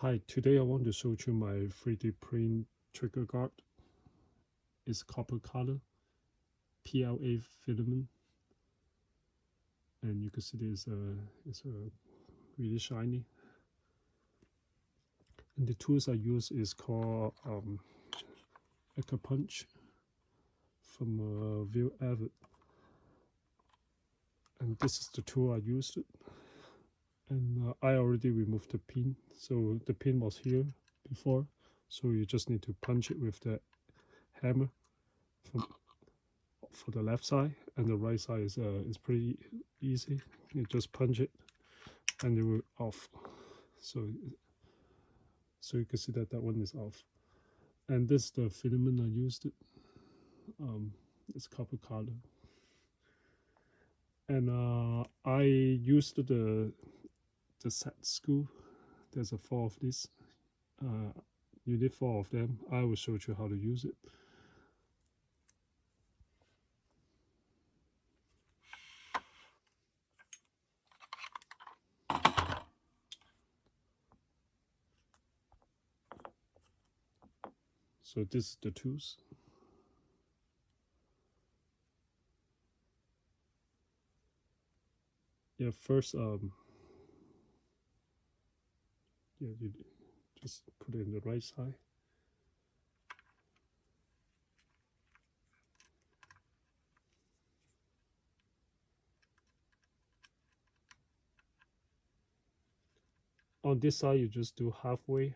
Hi, today I want to show you my 3D print trigger guard. It's copper color, PLA filament, and you can see it's really shiny. And the tools I use is called accu from avid, and this is the tool I used. And I already removed the pin, so the pin was here before, so you just need to punch it with the hammer for the left side, and the right side is pretty easy. You just punch it and it will off. So you can see that one is off. And this is the filament I used. It's copper color, and I used the set screw. There's 4 of these. You need 4 of them. I will show you how to use it. So this is the tools. Yeah, first you just put it in the right side. On this side, you just do halfway.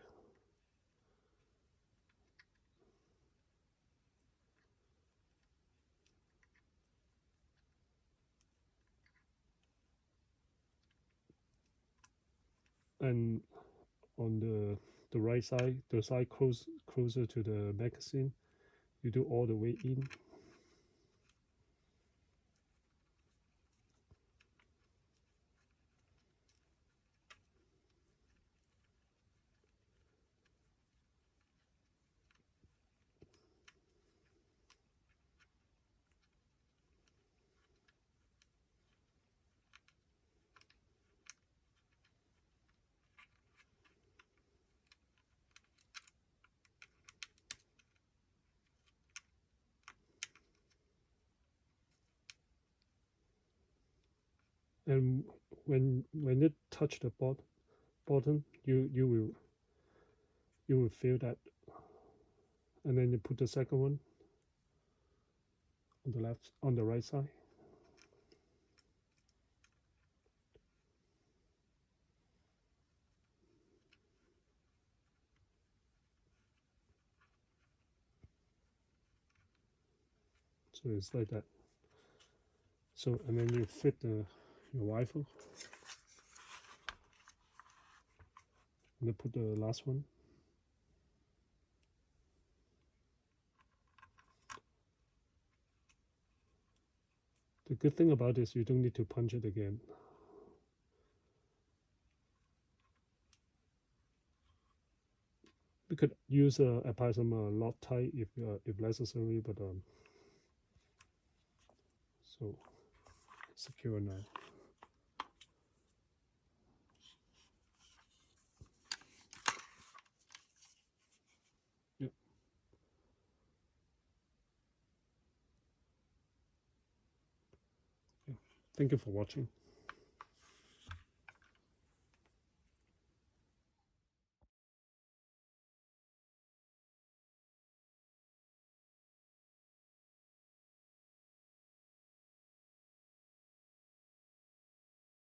And on the right side, the side closer to the magazine, you do all the way in. And when it touch the bottom, you will feel that, and then you put the second one on the right side. So it's like that. So, and then you fit your rifle, and then put the last one. The good thing about this, you don't need to punch it again. We could use apply some Loctite if necessary, but so secure now. Yep. Thank you for watching.